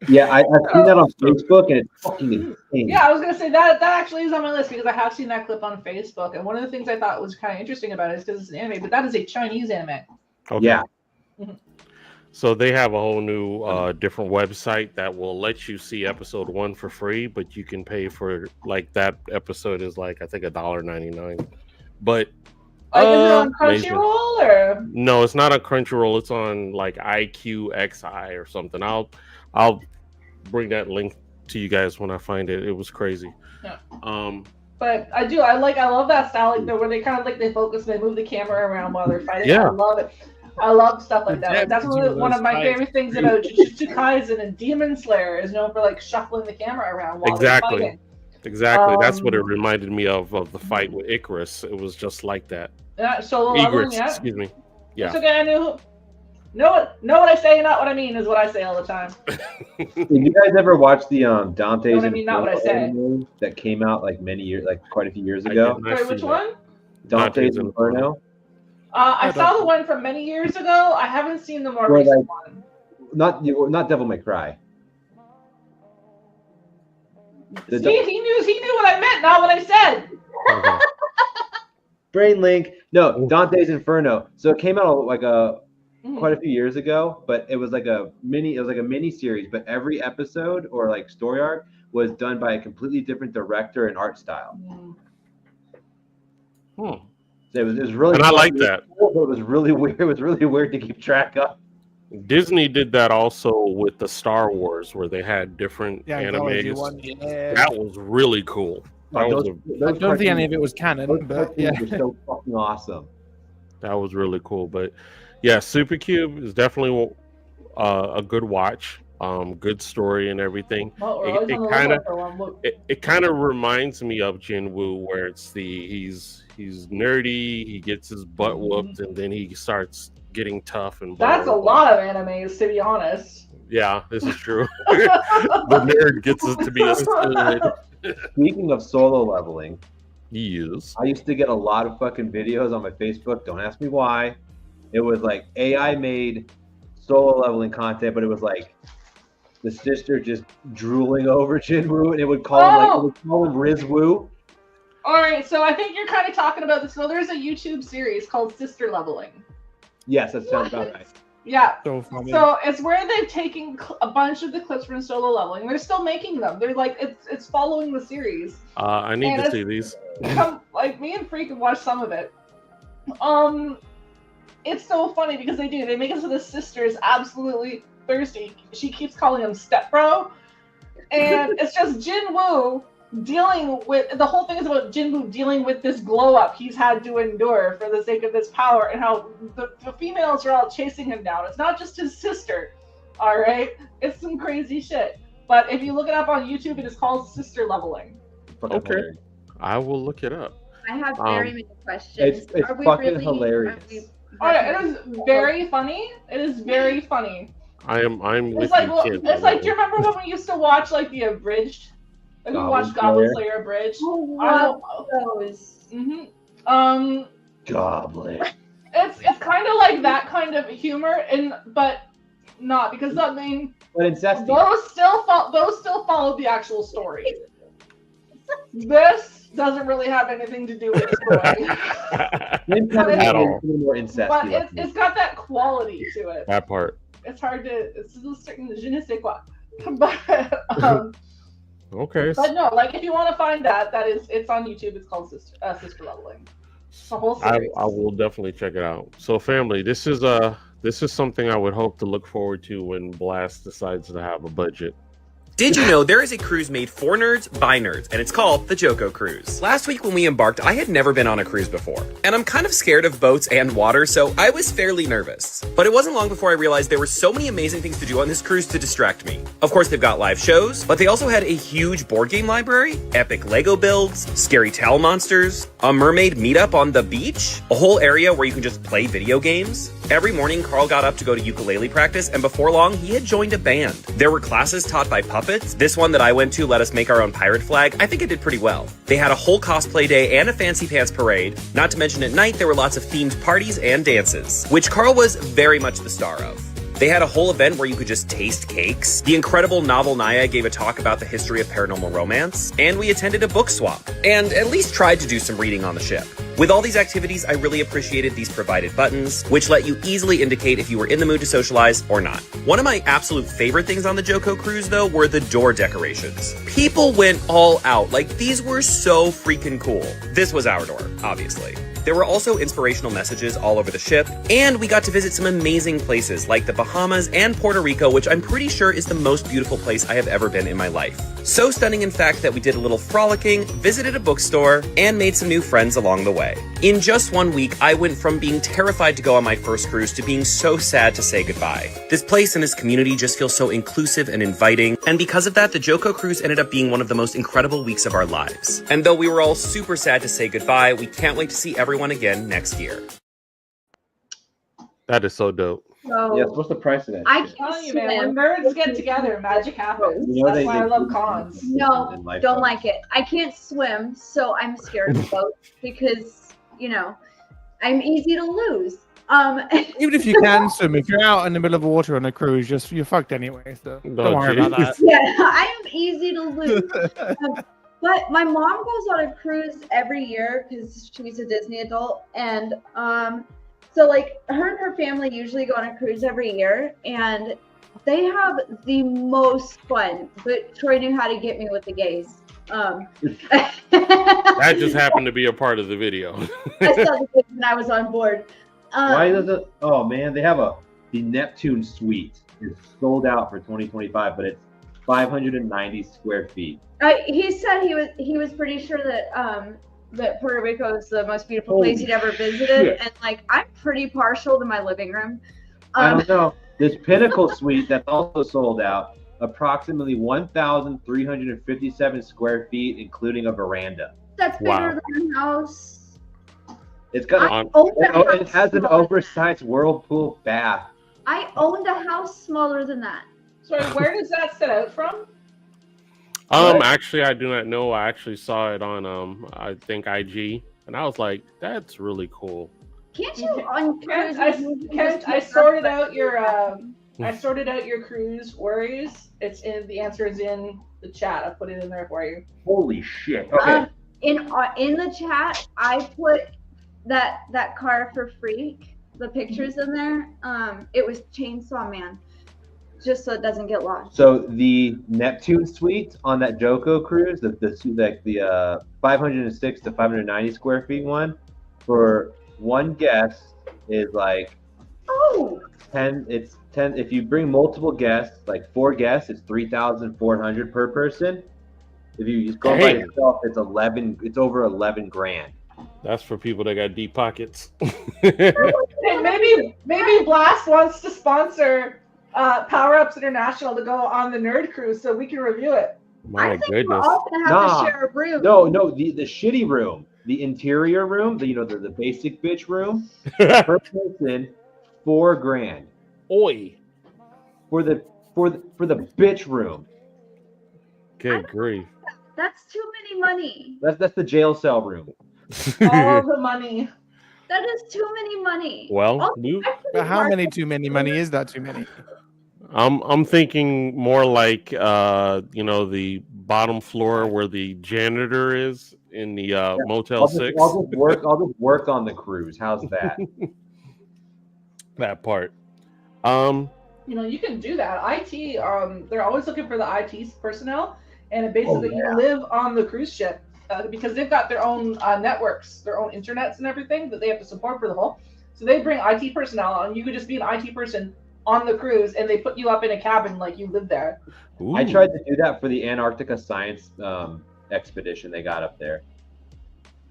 Yeah, I've seen that on Facebook, and it's fucking insane. Yeah, I was gonna say that actually is on my list because I have seen that clip on Facebook, and one of the things I thought was kind of interesting about it is because it's an anime, but that is a Chinese anime. Okay. Yeah. So they have a whole new different website that will let you see episode 1 for free, but you can pay for like that episode is like I think $1.99. But is it on amazing. Crunchyroll or? No, it's not on Crunchyroll. It's on like IQXI or something. I'll bring that link to you guys when I find it. It was crazy. Yeah. But I love that style, like where they kind of like they focus, they move the camera around while they're fighting. Yeah. I love it. I love stuff like that. Like, that's one of my favorite things about Jujutsu Kaisen and Demon Slayer is known for like shuffling the camera around while they're fighting. Exactly. That's what it reminded me of the fight with Icarus. It was just like that. Yeah, solo leveling, yeah. Excuse me. Yeah. It's okay, I know what I say, not what I mean is what I say all the time. Did you guys ever watch the Dante's I mean, not what I say. anime that came out like quite a few years ago? Wait, which one? Dante's Inferno. I saw the one from many years ago. I haven't seen the more recent one. Not Devil May Cry. See, he knew what I meant, not what I said. Okay. Brain link. No, Dante's Inferno. So it came out like quite a few years ago, but it was like a mini series, but every episode or like story arc was done by a completely different director and art style. So it was really, and I like that. Cool, but it was really weird. It was really weird to keep track of. Disney did that also with the Star Wars, where they had different animes. That was really cool. I don't think any of it was canon, but yeah, were so fucking awesome. That was really cool. But yeah, Supercube is definitely a good watch. Good story and everything. It kind of reminds me of Jinwoo, where it's he's nerdy, he gets his butt whooped, and then he starts getting tough and that's a lot of animes, to be honest. Yeah, this is true. The nerd gets it to be a stud. Speaking of solo leveling, I used to get a lot of fucking videos on my Facebook. Don't ask me why. It was like AI made solo leveling content, but it was like the sister just drooling over Jinwoo, and it would call him Rizwoo. All right, so I think you're kind of talking about this. So there's a YouTube series called Sister Leveling. Yes, that sounds about right. Yeah. So funny. So it's where they've taken a bunch of the clips from Solo Leveling. They're still making them. They're like it's following the series. I need to see these. Like me and Freak have watched some of it. It's so funny because they make it so the sister is absolutely thirsty. She keeps calling him Step Bro, and it's just Jinwoo dealing with the whole thing is about Jinwoo dealing with this glow up he's had to endure for the sake of this power, and how the females are all chasing him down. It's not just his sister, all right? It's some crazy shit. But if you look it up on YouTube, it is called Sister Leveling. Okay, I will look it up. I have very many questions. It's fucking hilarious. Oh yeah, it is very funny. It is very funny. I'm It's like, it's like, do you remember when we used to watch like the abridged? Like we watched Goblin Slayer abridged. I love those. Goblin. It's kind of like that kind of humor, but not because but incesty. Those still follow the actual story. This doesn't really have anything to do with the story. At all. More incesty, but it's got that quality to it. That part. It's hard to. It's a certain je ne sais quoi. But okay. But no, like if you want to find it's on YouTube. It's called Sister Leveling. The whole series. I will definitely check it out. So, family, this is something I would hope to look forward to when Blast decides to have a budget. Did you know there is a cruise made for nerds by nerds, and it's called the Joko Cruise? Last week when we embarked, I had never been on a cruise before, and I'm kind of scared of boats and water, so I was fairly nervous. But it wasn't long before I realized there were so many amazing things to do on this cruise to distract me. Of course, they've got live shows, but they also had a huge board game library, epic Lego builds, scary towel monsters, a mermaid meetup on the beach, a whole area where you can just play video games. Every morning, Carl got up to go to ukulele practice, and before long, he had joined a band. There were classes taught by puppets. This one that I went to let us make our own pirate flag. I think it did pretty well. They had a whole cosplay day and a fancy pants parade. Not to mention at night, there were lots of themed parties and dances, which Carl was very much the star of. They had a whole event where you could just taste cakes. The incredible Novel Naya gave a talk about the history of paranormal romance. And we attended a book swap. And at least tried to do some reading on the ship. With all these activities, I really appreciated these provided buttons, which let you easily indicate if you were in the mood to socialize or not. One of my absolute favorite things on the Joko Cruise, though, were the door decorations. People went all out. Like, these were so freaking cool. This was our door, obviously. There were also inspirational messages all over the ship, and we got to visit some amazing places like the Bahamas and Puerto Rico, which I'm pretty sure is the most beautiful place I have ever been in my life. So stunning, in fact, that we did a little frolicking, visited a bookstore, and made some new friends along the way. In just 1 week, I went from being terrified to go on my first cruise to being so sad to say goodbye. This place and this community just feel so inclusive and inviting, and because of that, the Joko Cruise ended up being one of the most incredible weeks of our lives. And though we were all super sad to say goodbye, we can't wait to see everyone again next year. That is so dope. So, yes, what's the price of that? I can't tell you, man. When nerds get together, magic happens. You know, that's why I love cons. No, don't like it. I can't swim, so I'm scared of boats because, you know, I'm easy to lose. Even if you can swim, if you're out in the middle of water on a cruise, you're fucked anyway. So don't worry about that. Yeah, I am easy to lose. But my mom goes on a cruise every year because she's a Disney adult, and so like her and her family usually go on a cruise every year, and they have the most fun. But Troy knew how to get me with the gays. That just happened to be a part of the video. I saw the kids when I was on board. Why does it? Oh man, they have the Neptune suite is sold out for 2025, but it's 590 square feet. He said he was pretty sure that that Puerto Rico is the most beautiful place he'd ever visited, and like I'm pretty partial to my living room. I don't know. This Pinnacle suite that's also sold out, approximately 1,357 square feet, including a veranda. That's bigger than a house. It's got it has an oversized whirlpool bath. I owned a house smaller than that. Sorry, where does that set out from? Actually, I do not know. I actually saw it on I think IG, and I was like, "That's really cool." Can't you Kent, I sorted out your I sorted out your cruise worries. The answer is in the chat. I put it in there for you. Holy shit! Okay. In the chat, I put that car for Freak. The pictures in there. It was Chainsaw Man. Just so it doesn't get lost. So the Neptune suite on that Joko cruise, the 506 to 590 square feet one, for one guest is like 10. It's 10. If you bring multiple guests, like 4 guests, it's 3,400 per person. If you just go by yourself, it's 11. It's over 11 grand. That's for people that got deep pockets. Hey, maybe Blast wants to sponsor Power-Ups International to go on the Nerd Cruise so we can review it. My I think goodness. we're all gonna have to share a room. No, the shitty room, the interior room, the basic bitch room, per person, $4,000 Oi. for the bitch room. Good grief. That's too many money. That's the jail cell room. All the money. That is too many money. Well, Also, you- But how many too many money is that too many? I'm thinking more like the bottom floor where the janitor is in the Motel 6. I'll just work on the cruise. How's that? That part. You can do that. IT, they're always looking for the IT personnel, and basically you live on the cruise ship because they've got their own networks, their own internets and everything that they have to support for the whole. So they bring IT personnel on. You could just be an IT person on the cruise, and they put you up in a cabin like you live there. Ooh. I tried to do that for the Antarctica science expedition they got up there.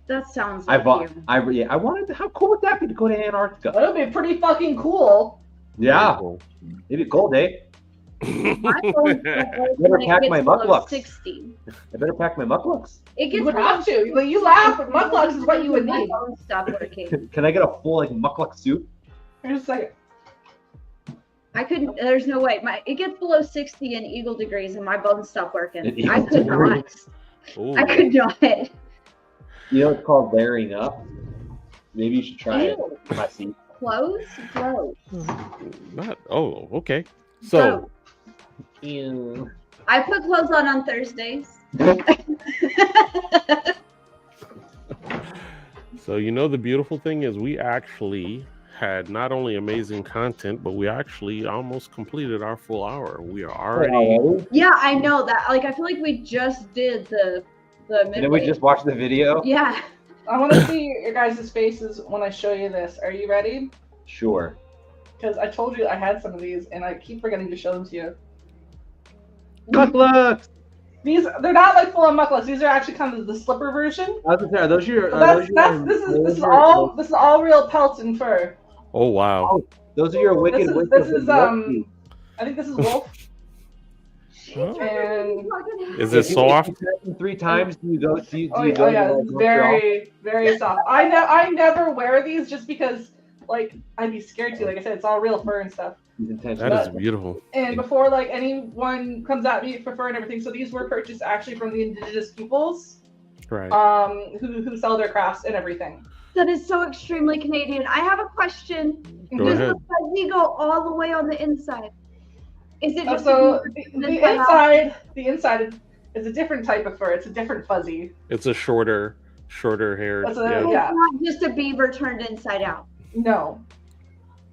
That sounds I like you. wanted. How cool would that be to go to Antarctica? That would be pretty fucking cool. Yeah, it'd be cold, eh? My phone Better pack my mucklucks. 60. I better pack my mucklucks. It You gets would have to. Like, you laugh, but mucklucks is what you would My need. phone stopped working. Can I get a full muckluck suit? You're just like, I couldn't. There's no way. It gets below 60 in Eagle degrees, and my bones stop working. In I Eagle could not. Ooh. I could not. You know it's called layering up. Maybe you should try it. Ew. My seat. Clothes, clothes. Not. Oh, okay. So, Ew. I put clothes on Thursdays. so the beautiful thing is we actually had not only amazing content, but we actually almost completed our full hour. We are already. Yeah, I know that. Like, I feel like we just did the And then we just watched the video. Yeah. I want to see your guys' faces when I show you this. Are you ready? Sure. Because I told you I had some of these, and I keep forgetting to show them to you. Mucklucks. They're not like full on mucklucks. These are actually kind of the slipper version. I was gonna say, are those your? This is all real pelts and fur. Oh wow! Those are your wicked. This is I think this is wolf. Huh? And Is it soft? 3 times? Do you go? It's very, very soft. I never wear these just because, like, I'd be scared to. Like I said, it's all real fur and stuff. That is beautiful. And before, like, anyone comes at me for fur and everything, so these were purchased actually from the indigenous peoples, Right. who sell their crafts and everything. That is so extremely Canadian. I have a question. Go Does ahead. the fuzzy go all the way on the inside? Is it just So the inside is a different type of fur. It's a different fuzzy. It's a shorter hair. That's Yeah. yeah. It's not just a beaver turned inside out. No,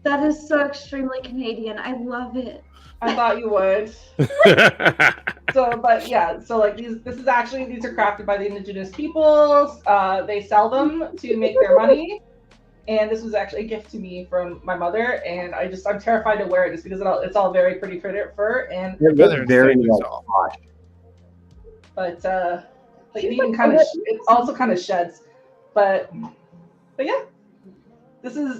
That is so extremely Canadian. I love it. I thought you would. So, but yeah, so like these are crafted by the indigenous peoples. They sell them to make their money. And this was actually a gift to me from my mother, and I'm terrified to wear it just because it's all very pretty fur, and They're very soft. but like it also kind of sheds, but yeah,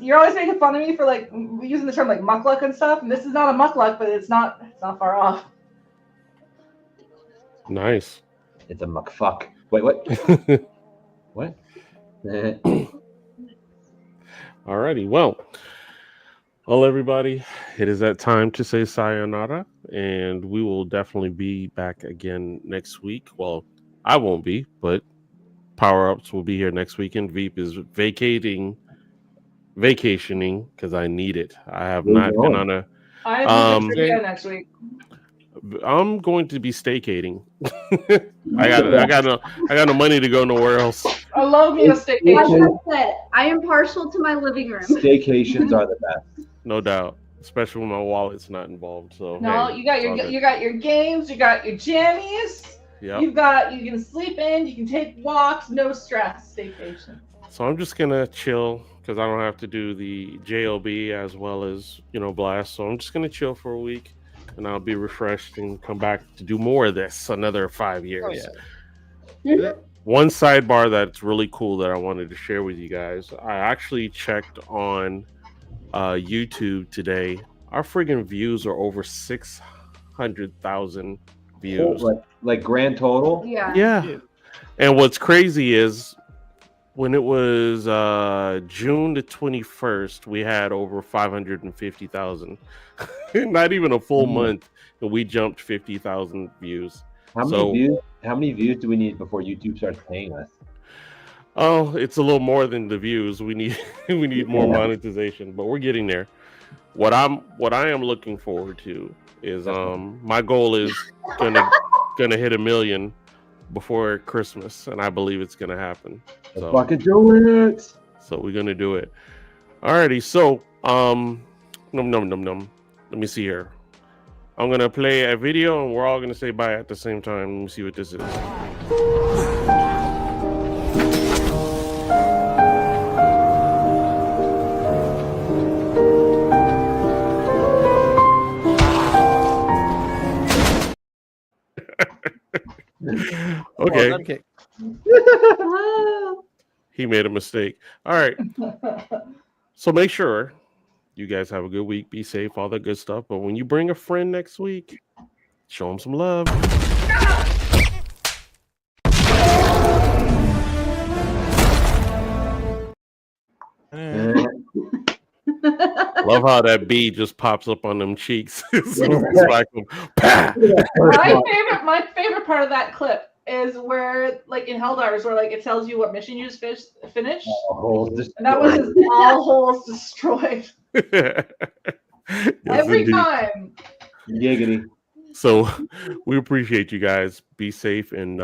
you're always making fun of me for like using the term like muckluck and stuff, and this is not a muckluck, but it's not far off. Nice. It's a muckfuck. Wait, what? What? Alrighty. Well, everybody, it is that time to say sayonara, and we will definitely be back again next week. Well, I won't be, but Power Ups will be here next weekend. Veep is vacationing because I need it. I have not been on a. I'm next week. I'm going to be staycating. I got no money to go nowhere else. I love me a staycation. Like I said, I am partial to my living room. Staycations are the best. No doubt, especially when my wallet's not involved. So No, hey, you got your games, you got your jammies. Yep. You can sleep in, you can take walks, no stress, staycation. So I'm just gonna chill because I don't have to do the JOB as well as Blast. So I'm just gonna chill for a week, and I'll be refreshed and come back to do more of this another 5 years. Mhm. One sidebar that's really cool that I wanted to share with you guys. I actually checked on YouTube today. our friggin' views are over 600,000 views. Like grand total? Yeah. And what's crazy is when it was June the 21st, we had over 550,000. Not even a full month, and we jumped 50,000 views. How many views do we need before YouTube starts paying us? Oh, it's a little more than the views. We need more monetization, but we're getting there. What I am looking forward to is my goal is gonna hit 1 million before Christmas, and I believe it's gonna happen. So fucking do it. So we're gonna do it. Alrighty, so Let me see here. I'm gonna play a video and we're all gonna say bye at the same time. Let me see what this is. Okay. He made a mistake. All right. So make sure you guys have a good week. Be safe, all that good stuff. But when you bring a friend next week, show them some love. Love how that bee just pops up on them cheeks. My favorite part of that clip is where, like in Helldivers, where like it tells you what mission you just finished, and that was just all holes destroyed. Every time. Giggity. So we appreciate you guys. Be safe, and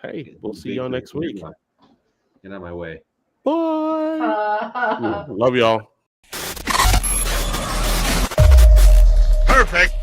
hey, we'll see y'all next week. Get out of my way. Bye. Love y'all. Perfect.